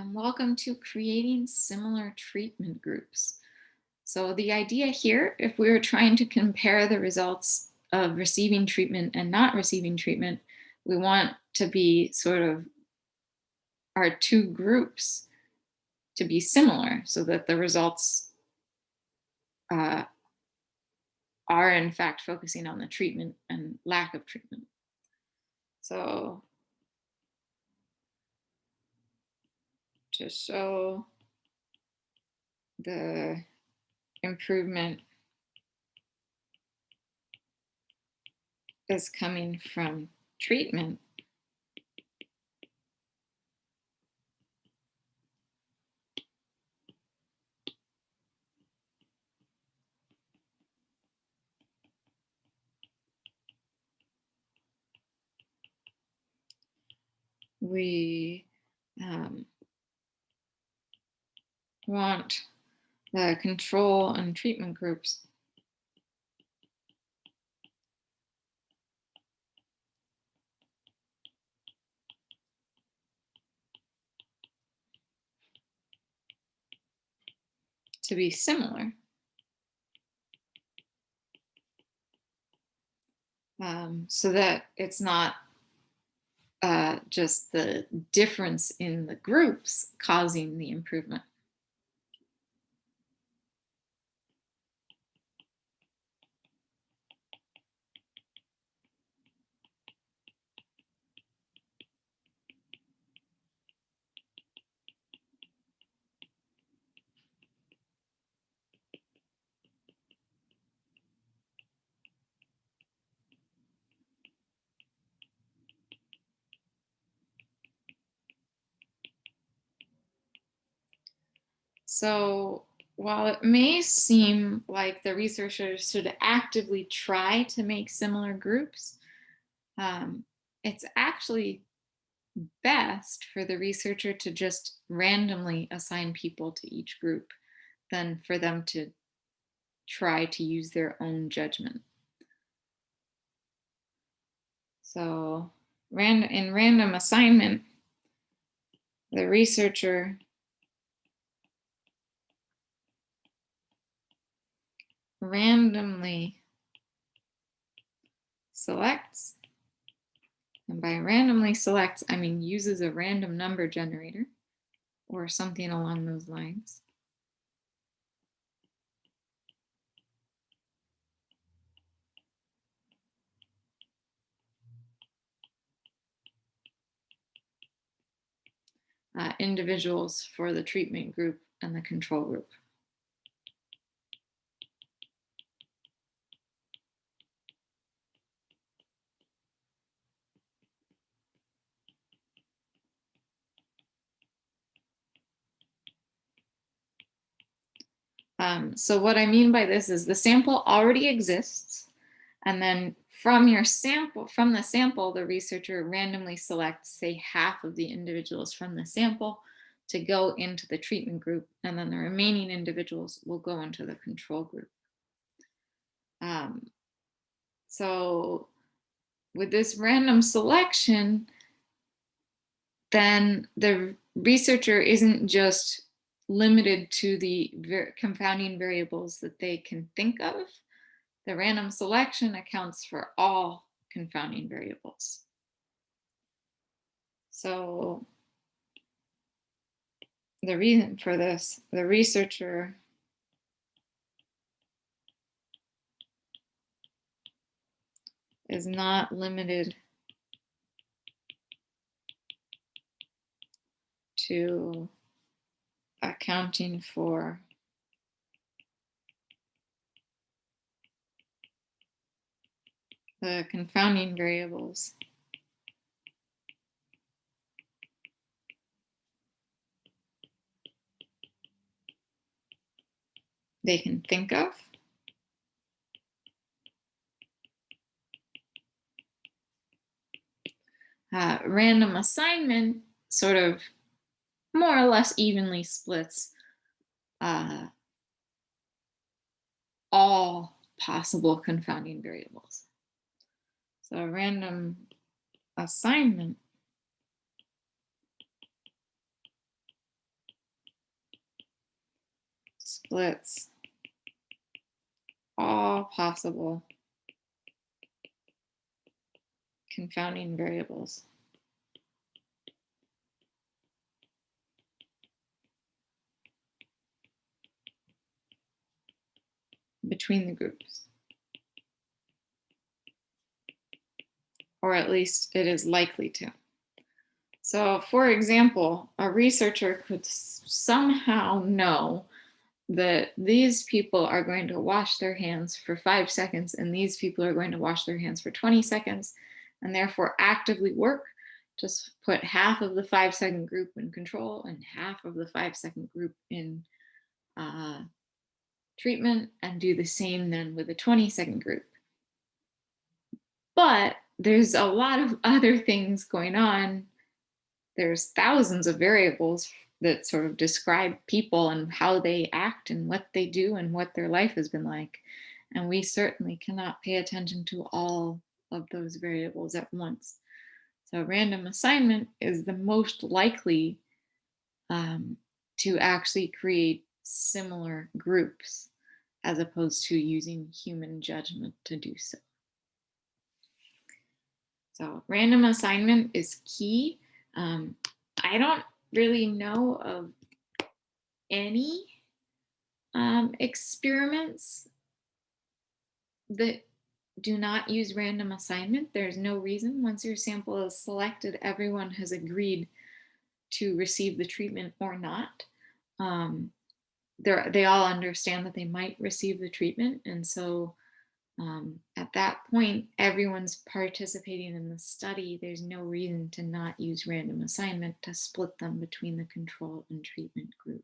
Welcome to creating similar treatment groups. So the idea here, if we were trying to compare the results of receiving treatment and not receiving treatment, we want to be sort of our two groups to be similar so that the results uh, are in fact focusing on the treatment and lack of treatment. So to show the improvement is coming from treatment, we um, want the control and treatment groups to be similar, so that it's not just the difference in the groups causing the improvement. So while it may seem like the researchers should actively try to make similar groups, um, it's actually best for the researcher to just randomly assign people to each group than for them to try to use their own judgment. So, in random assignment, the researcher randomly selects, and by randomly selects, I mean uses a random number generator or something along those lines. Individuals for the treatment group and the control group. So what I mean by this is the sample already exists, and then from the sample, the researcher randomly selects, say, half of the individuals from the sample to go into the treatment group, and then the remaining individuals will go into the control group. Um, so with this random selection, then the researcher isn't just limited to the confounding variables that they can think of. The random selection accounts for all confounding variables. So the reason for this, the researcher is not limited to accounting for the confounding variables. They can think of. Random assignment sort of more or less evenly splits uh, all possible confounding variables. So a random assignment splits all possible confounding variables between the groups. Or at least it is likely to. So, for example, a researcher could somehow know that these people are going to wash their hands for 5 seconds and these people are going to wash their hands for 20 seconds, and therefore actively work to put half of the 5 second group in control and half of the 5 second group in uh, treatment, and do the same then with the 20 second group. But there's a lot of other things going on. There's thousands of variables that sort of describe people and how they act and what they do and what their life has been like. And we certainly cannot pay attention to all of those variables at once. So, random assignment is the most likely to actually create similar groups as opposed to using human judgment to do so. So, random assignment is key. I don't really know of any experiments that do not use random assignment. There's no reason. Once your sample is selected, everyone has agreed to receive the treatment or not. They all understand that they might receive the treatment. And so at that point, everyone's participating in the study. There's no reason to not use random assignment to split them between the control and treatment group.